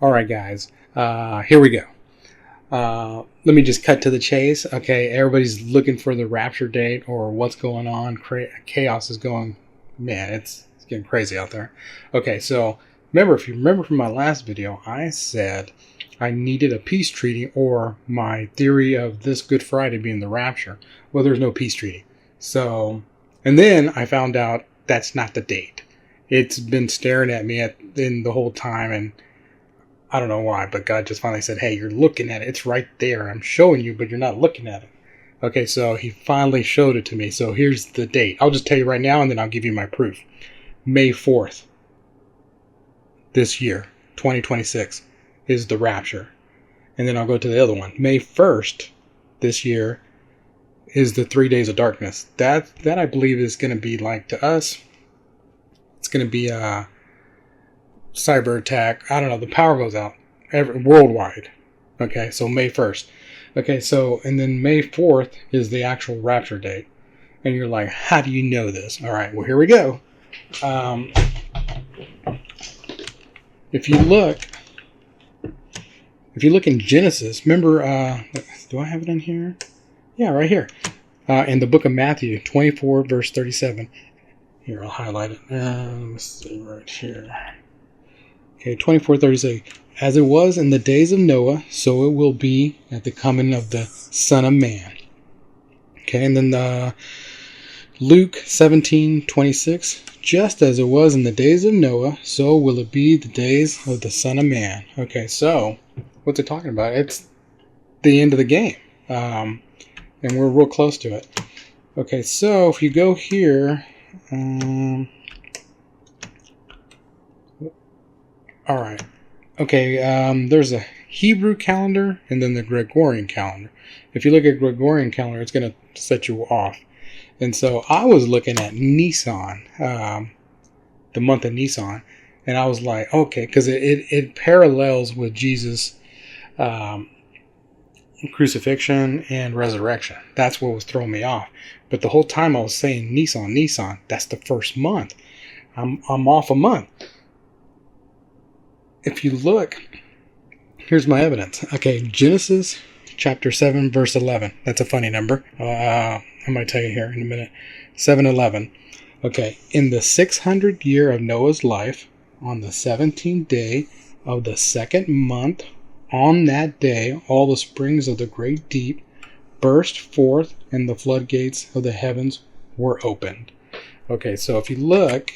All right, guys, here we go. Let me just cut to the chase. Okay, everybody's looking for the rapture date or what's going on. Chaos is going, man, it's getting crazy out there. Okay, so if you remember from my last video, I said I needed a peace treaty, or my theory of this Good Friday being the rapture. Well, there's no peace treaty. So, and then I found out that's not the date. It's been staring at me in the whole time, and I don't know why, but God just finally said, hey, you're looking at it. It's right there. I'm showing you, but you're not looking at it. Okay, so he finally showed it to me. So here's the date. I'll just tell you right now, and then I'll give you my proof. May 4th this year, 2026, is the rapture. And then I'll go to the other one. May 1st this year is the 3 days of darkness. That I believe is going to be like, to us, it's going to be a cyber attack. I don't know. The power goes out worldwide. Okay, so May 1st. Okay, so, and then May 4th is the actual rapture date. And you're like, how do you know this? All right, well, here we go. If you look in Genesis, remember, do I have it in here? Yeah, right here. In the book of Matthew, 24, verse 37. Here, I'll highlight it. Let's see, right here. Okay, 24:36. As it was in the days of Noah, so it will be at the coming of the Son of Man. Okay, and then Luke 17:26. Just as it was in the days of Noah, so will it be the days of the Son of Man. Okay, so what's it talking about? It's the end of the game, and we're real close to it. Okay, so if you go here. All right. Okay, there's a Hebrew calendar and then the Gregorian calendar. If you look at Gregorian calendar, it's going to set you off. And so I was looking at Nisan, the month of Nisan, and I was like, okay, because it parallels with Jesus' crucifixion and resurrection. That's what was throwing me off. But the whole time I was saying Nisan, that's the first month. I'm off a month. If you look, here's my evidence. Okay, Genesis chapter 7, verse 11. That's a funny number. I might tell you here in a minute. 7:11. Okay, in the 600th year of Noah's life, on the 17th day of the second month, on that day, all the springs of the great deep burst forth, and the floodgates of the heavens were opened. Okay, so if you look,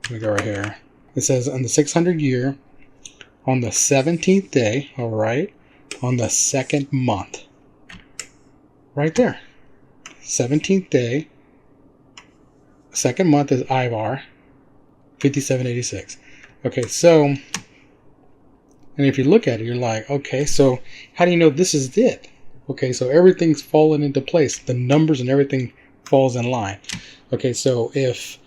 let me go right here. It says, on the 600th year, on the 17th day, all right, on the second month. Right there. 17th day, second month is Ivar, 5786. Okay, so, and if you look at it, you're like, okay, so how do you know this is it? Okay, so everything's fallen into place. The numbers and everything falls in line. Okay, so if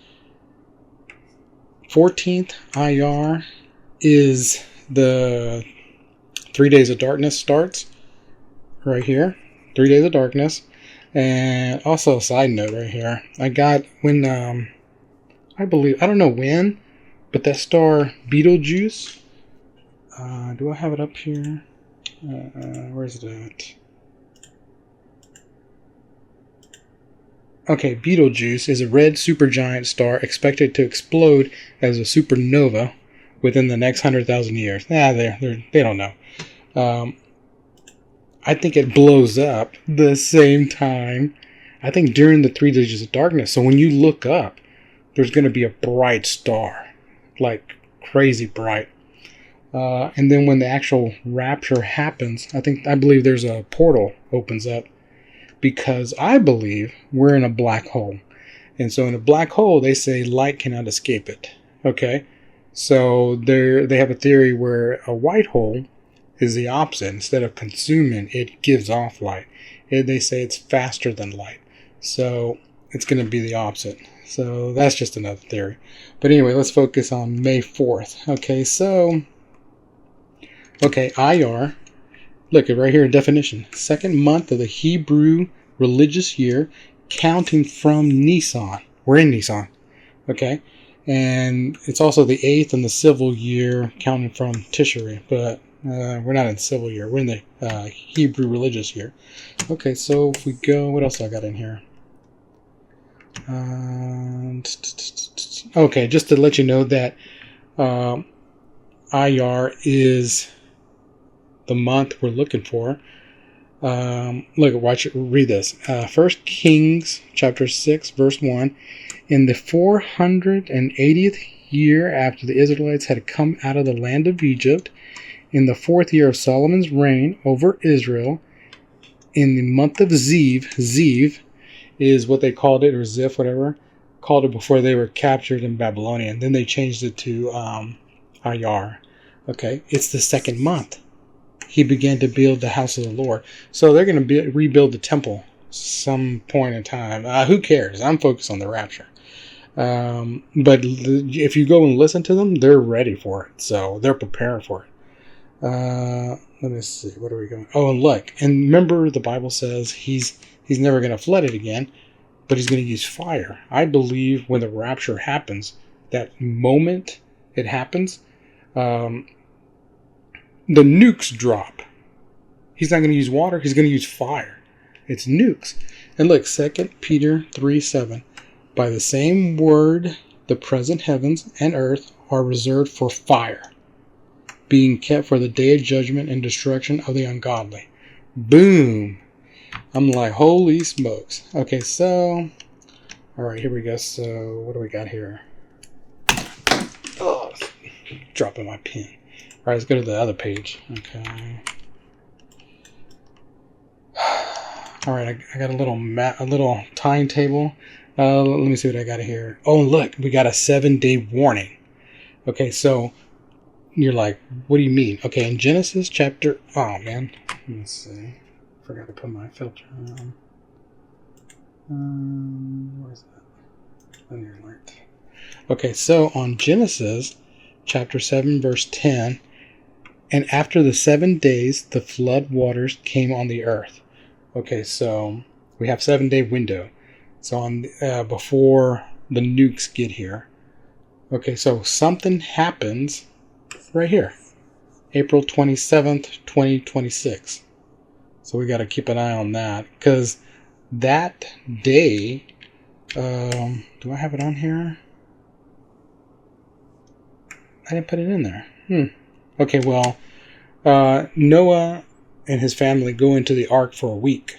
14th IR is the 3 days of darkness starts right here. 3 days of darkness. And also a side note right here. I got when, I believe, I don't know when, but that star Betelgeuse. Do I have it up here? Where's it at? Okay, Betelgeuse is a red supergiant star expected to explode as a supernova within the next 100,000 years. They don't know. I think it blows up the same time. I think during the 3 days of darkness. So when you look up, there's going to be a bright star, like crazy bright. And then when the actual rapture happens, I believe there's a portal opens up, because I believe we're in a black hole. And so in a black hole, they say light cannot escape it. Okay? So they have a theory where a white hole is the opposite. Instead of consuming, it gives off light. They say it's faster than light. So it's going to be the opposite. So that's just another theory. But anyway, let's focus on May 4th. Okay, so, okay, IR. Look, right here, definition. Second month of the Hebrew religious year, counting from Nisan. We're in Nisan. Okay? And it's also the 8th in the civil year, counting from Tishri. But we're not in the civil year. We're in the Hebrew religious year. Okay, so if we go, what else I got in here? Okay, just to let you know that Iyar is the month we're looking for. Read this. 1 Kings chapter 6, verse 1. In the 480th year after the Israelites had come out of the land of Egypt, in the 4th year of Solomon's reign over Israel, in the month of Ziv is what they called it, or Ziph, whatever, called it before they were captured in Babylonia. And then they changed it to Iyar. Okay, it's the 2nd month. He began to build the house of the Lord. So they're going to rebuild the temple some point in time. Who cares? I'm focused on the rapture. But if you go and listen to them, they're ready for it. So they're preparing for it. Let me see. What are we going? Oh, and look. And remember, the Bible says he's never going to flood it again, but he's going to use fire. I believe when the rapture happens, that moment it happens, the nukes drop. He's not going to use water. He's going to use fire. It's nukes. And look, 2 Peter 3:7. By the same word, the present heavens and earth are reserved for fire, being kept for the day of judgment and destruction of the ungodly. Boom. I'm like, holy smokes. Okay, so, all right, here we go. So, what do we got here? Oh, dropping my pen. All right, let's go to the other page. Okay. All right, I got a little timetable. Let me see what I got here. Oh, look, we got a 7-day warning. Okay, so you're like, what do you mean? Okay, in Genesis chapter, oh man, let's see. Forgot to put my filter on. Where's that? Linear light. Okay, so on Genesis chapter 7, verse 10, and after the 7 days, the flood waters came on the earth. Okay, so we have 7-day window. So on before the nukes get here. Okay, so something happens right here, April 27th, 2026. So we got to keep an eye on that, because that day, do I have it on here? I didn't put it in there. Okay, well, Noah and his family go into the ark for a week.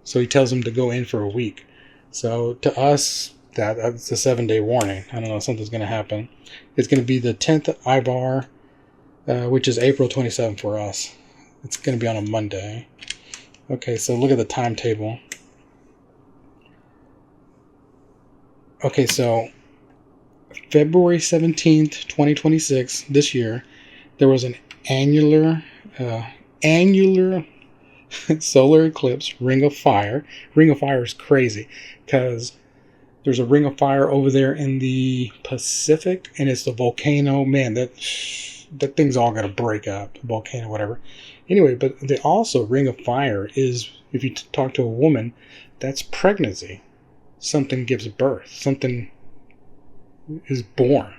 So he tells them to go in for a week. So to us, that's a 7-day warning. I don't know, something's going to happen. It's going to be the 10th Ibar, which is April 27th for us. It's going to be on a Monday. Okay, so look at the timetable. Okay, so February 17th, 2026, this year, there was an annular solar eclipse, ring of fire. Ring of fire is crazy because there's a ring of fire over there in the Pacific, and it's the volcano. Man, that thing's all gonna break up, the volcano, whatever. Anyway, but the also ring of fire is, if you talk to a woman, that's pregnancy. Something gives birth. Something is born.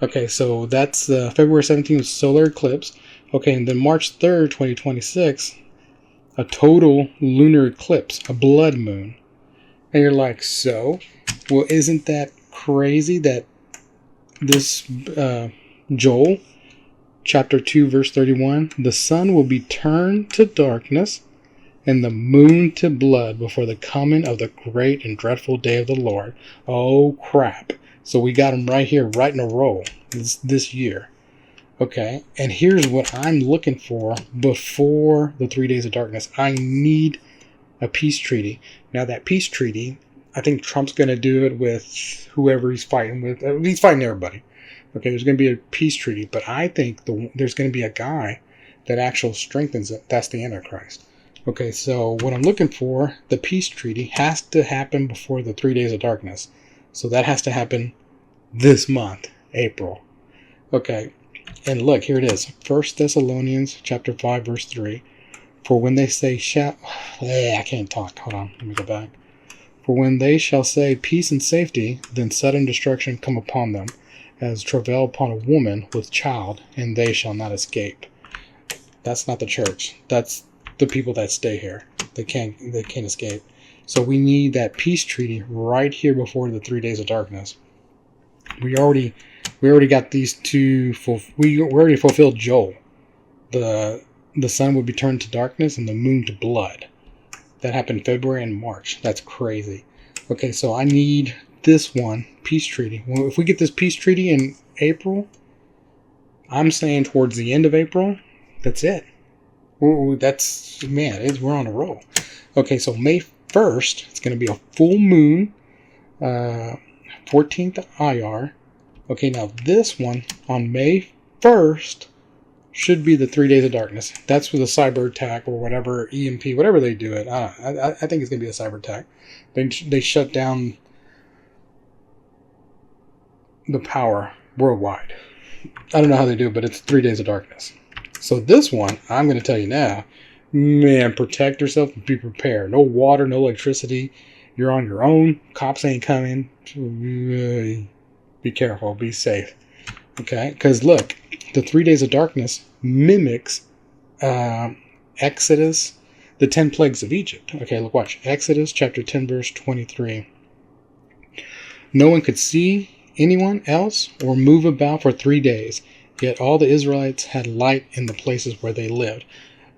Okay, so that's February 17th solar eclipse. Okay, and then March 3rd, 2026, a total lunar eclipse, a blood moon. And you're like, so? Well, isn't that crazy that this Joel, chapter 2, verse 31, the sun will be turned to darkness and the moon to blood before the coming of the great and dreadful day of the Lord. Oh, crap. So we got them right here, right in a row this year. Okay, and here's what I'm looking for before the 3 days of darkness. I need a peace treaty. Now, that peace treaty, I think Trump's going to do it with whoever he's fighting with. He's fighting everybody. Okay, there's going to be a peace treaty, but I think there's going to be a guy that actually strengthens it. That's the Antichrist. Okay, so what I'm looking for, the peace treaty, has to happen before the 3 days of darkness. So that has to happen this month, April. Okay, and look, here it is. 1 Thessalonians chapter 5, verse 3. For when they say shall... I can't talk. Hold on, let me go back. For when they shall say peace and safety, then sudden destruction come upon them, as travail upon a woman with child, and they shall not escape. That's not the church. That's the people that stay here. They can't escape. So we need that peace treaty right here before the 3 days of darkness. We already got these two. We already fulfilled Joel. The sun would be turned to darkness and the moon to blood. That happened February and March. That's crazy. Okay, so I need this one, peace treaty. Well, if we get this peace treaty in April, I'm saying towards the end of April, that's it. Ooh, we're on a roll. Okay, so May 1st, it's going to be a full moon, 14th IR. Okay, now this one on May 1st should be the 3 days of darkness. That's for the cyber attack or whatever, EMP, whatever they do it. I think it's going to be a cyber attack. They shut down the power worldwide. I don't know how they do it, but it's 3 days of darkness. So this one, I'm going to tell you now, man, protect yourself and be prepared. No water, no electricity. You're on your own. Cops ain't coming. Be careful. Be safe. Okay? Because look, the 3 days of darkness mimics Exodus, the 10 plagues of Egypt. Okay, look, watch. Exodus chapter 10, verse 23. No one could see anyone else or move about for 3 days. Yet all the Israelites had light in the places where they lived.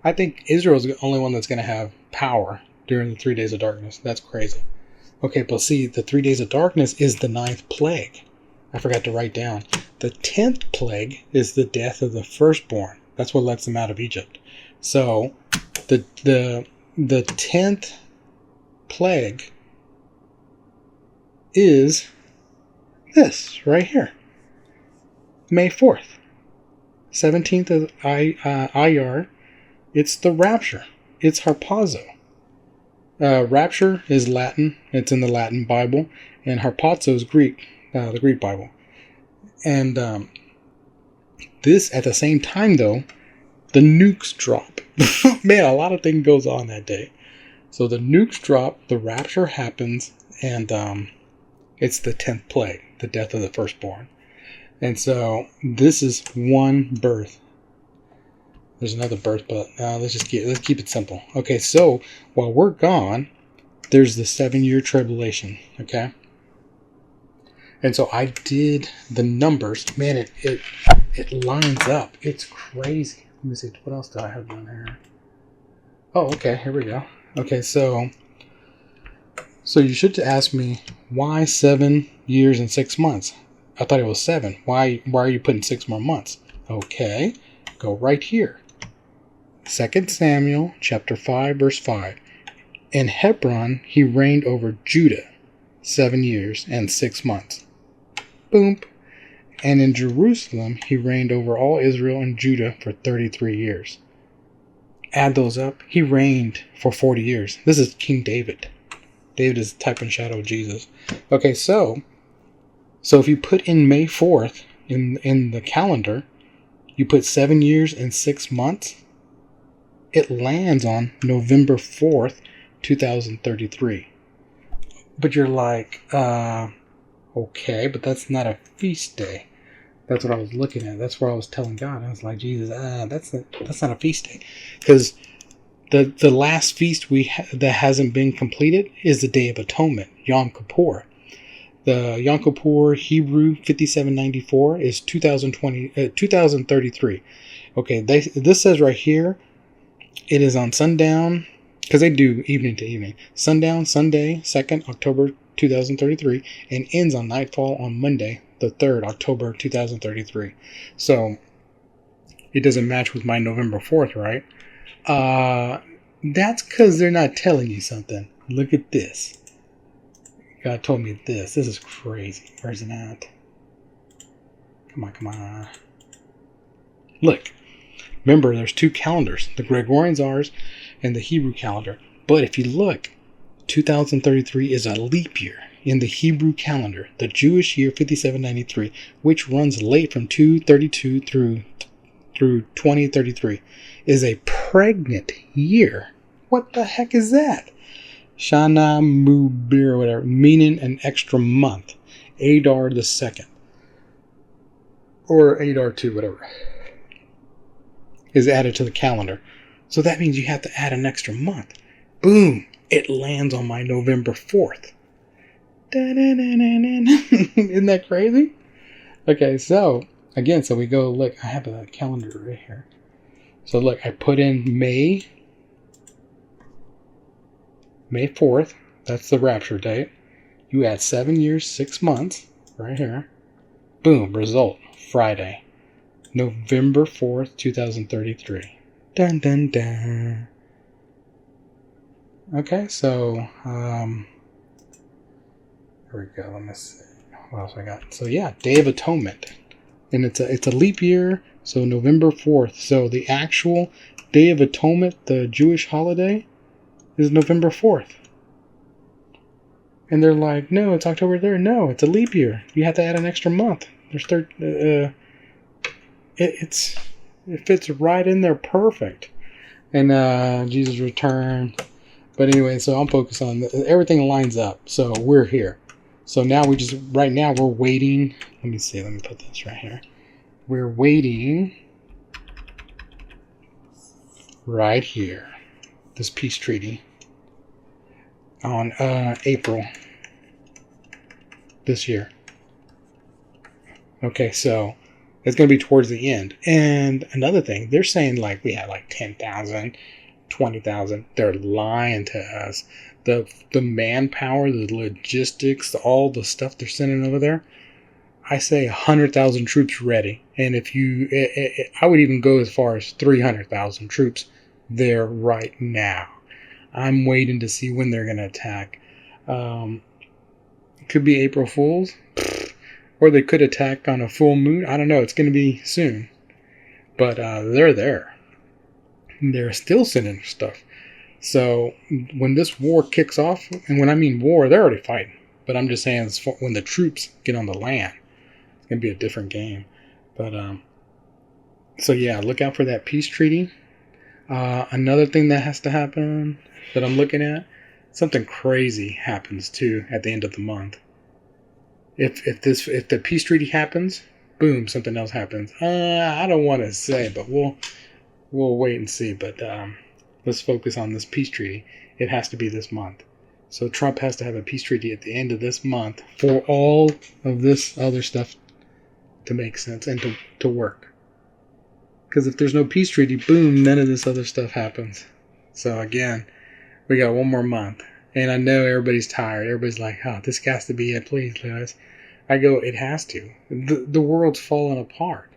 I think Israel is the only one that's going to have power during the 3 days of darkness. That's crazy. Okay, but see, the 3 days of darkness is the 9th plague. I forgot to write down. The 10th plague is the death of the firstborn. That's what lets them out of Egypt. So the 10th plague is this right here. May 4th. 17th of IR. It's the rapture. It's harpazo. Rapture is Latin. It's in the Latin Bible. And harpazo is Greek. The Greek Bible. And this, at the same time, though, the nukes drop. Man, a lot of things goes on that day. So the nukes drop, the rapture happens, and it's the 10th plague, the death of the firstborn. And so this is one birth. There's another birth, but let's keep it simple. Okay, so while we're gone, there's the 7-year tribulation. Okay. And so I did the numbers. Man, it lines up. It's crazy. Let me see. What else do I have down here? Oh, okay. Here we go. Okay, so you should ask me, why 7 years and 6 months? I thought it was 7. Why are you putting 6 more months? Okay, go right here. 2 Samuel chapter 5, verse 5. In Hebron he reigned over Judah 7 years and 6 months. Boom. And in Jerusalem he reigned over all Israel and Judah for 33 years. Add those up. He reigned for 40 years. This is King David. David is the type and shadow of Jesus. Okay, so if you put in May 4th in the calendar, you put 7 years and 6 months, it lands on November 4th, 2033. But you're like, okay, but that's not a feast day. That's what I was looking at. That's where I was telling God. I was like, Jesus, that's not a feast day. Because the last feast that hasn't been completed is the Day of Atonement, Yom Kippur. The Yom Kippur Hebrew 5794 is 2033. Okay, this says right here, it is on sundown, because they do evening to evening. Sundown, Sunday, 2nd October 2033, and ends on nightfall on Monday, the 3rd October 2033. So it doesn't match with my November 4th, right? That's because they're not telling you something. Look at this. God told me this. This is crazy. Where's it at? Come on. Look. Remember, there's 2 calendars. The Gregorian ours and the Hebrew calendar. But if you look, 2033 is a leap year in the Hebrew calendar. The Jewish year 5793, which runs late from 232 through 2033, is a pregnant year. What the heck is that? Shana Mubir, whatever, meaning an extra month. Adar the second. Or Adar 2, whatever, is added to the calendar. So that means you have to add an extra month. Boom! It lands on my November 4th. Isn't that crazy? Okay, so, again, so we go, look, I have a calendar right here. So look, I put in May 4th. That's the rapture date. You add 7 years, 6 months, right here. Boom, result, Friday, November 4th, 2033. Dun, dun, dun. Okay, so, here we go. Let me see. What else I got? So yeah, Day of Atonement. And it's a leap year, so November 4th. So the actual Day of Atonement, the Jewish holiday, is November 4th. And they're like, no, it's October 3rd. No, it's a leap year. You have to add an extra month. It fits right in there perfect. And Jesus returned. But anyway, so I'm focused on everything lines up. So we're here. So now right now we're waiting. Let me see. Let me put this right here. We're waiting right here. This peace treaty on April this year. Okay, so it's going to be towards the end. And another thing, they're saying like we had like 10,000, 20,000. They're lying to us. The manpower, the logistics, all the stuff they're sending over there. I say 100,000 troops ready. And if I would even go as far as 300,000 troops there right now. I'm waiting to see when they're going to attack. Could be April Fools. Or they could attack on a full moon. I don't know. It's going to be soon. But they're there. They're still sending stuff. So when this war kicks off, and when I mean war, they're already fighting. But I'm just saying when the troops get on the land, it's going to be a different game. But so yeah, look out for that peace treaty. Another thing that has to happen that I'm looking at, something crazy happens too at the end of the month. If the peace treaty happens, boom, something else happens. I don't want to say, but we'll wait and see. But let's focus on this peace treaty. It has to be this month. So Trump has to have a peace treaty at the end of this month for all of this other stuff to make sense and to work. Because if there's no peace treaty, boom, none of this other stuff happens. So again, we got one more month. And I know everybody's tired. Everybody's like, oh, this has to be it, please, guys. I go, it has to. The world's falling apart.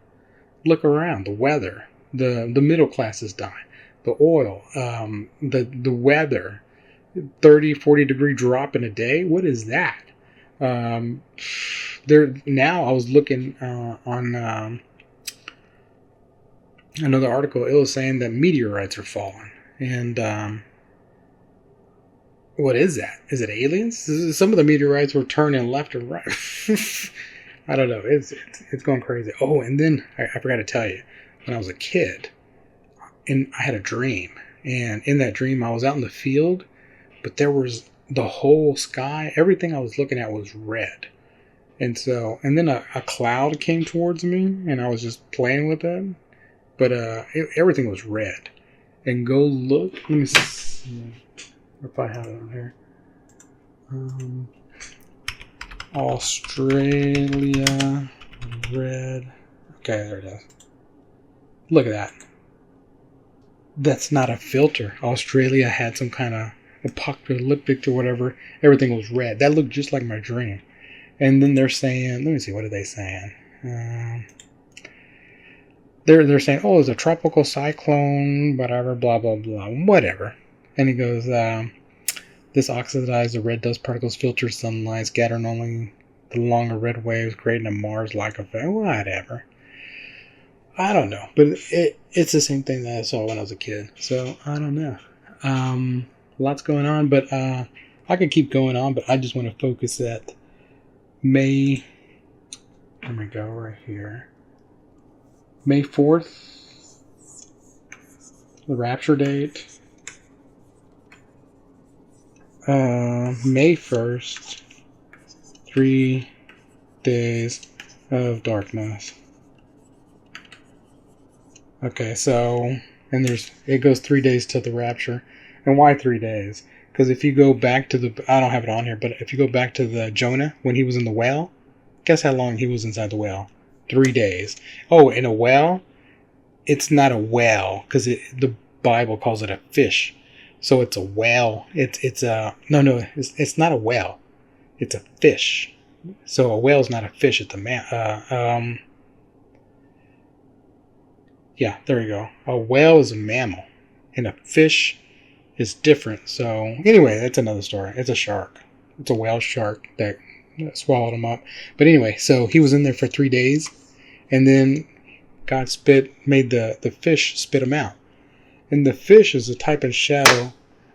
Look around. The weather. The middle class is dying. The oil. The weather. 30, 40 degree drop in a day. What is that? Now I was looking on another article. It was saying that meteorites are falling. And what is that? Is it aliens? Some of the meteorites were turning left or right. I don't know. It's going crazy. Oh, and then I forgot to tell you, when I was a kid, and I had a dream, and in that dream I was out in the field, but there was the whole sky. Everything I was looking at was red, and then a cloud came towards me, and I was just playing with it, but everything was red. And go look. Let me see if I have it on here. Australia red. Okay, there it is. Look at that. That's not a filter. Australia had some kind of apocalyptic or whatever. Everything was red. That looked just like my dream. And then they're saying, let me see, what are they saying? They're saying, oh, it's a tropical cyclone, whatever, blah, blah, blah, whatever. And he goes, this oxidized the red dust particles filter sunlight, scattering only the longer red waves, creating a Mars-like effect. Whatever. I don't know. But it's the same thing that I saw when I was a kid. So, I don't know. Lots going on, but I could keep going on, but I just want to focus at May. Let me go right here. May 4th. The Rapture date. May 1st, 3 days of darkness. Okay, so, and it goes 3 days to the rapture. And why 3 days? Because if you go back to I don't have it on here, but if you go back to the Jonah, when he was in the whale, guess how long he was inside the whale? 3 days. Oh, in a whale? It's not a whale, because the Bible calls it a fish. So it's a whale. It's not a whale. It's a fish. So a whale's not a fish, it's a yeah, there you go. A whale is a mammal, and a fish is different. So anyway, that's another story. It's a shark. It's a whale shark that swallowed him up. But anyway, so he was in there for 3 days, and then God made the fish spit him out. And the fish is a type and shadow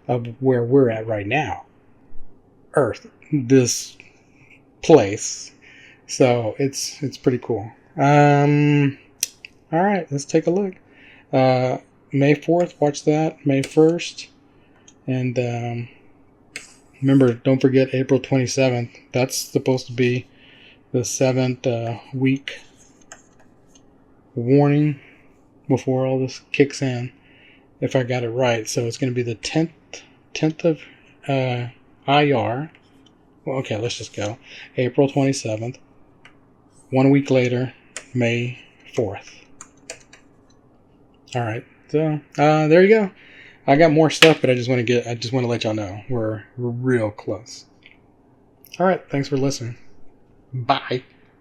of where we're at right now. Earth. This place. So it's pretty cool. All right, let's take a look. May 4th, watch that. May 1st. And remember, don't forget April 27th. That's supposed to be the 7th week warning before all this kicks in, if I got it right. So it's going to be the 10th of IR. Well, okay, let's just go. April 27th. 1 week later, May 4th. All right, so there you go. I got more stuff, but I just want to let y'all know we're real close. All right, thanks for listening. Bye.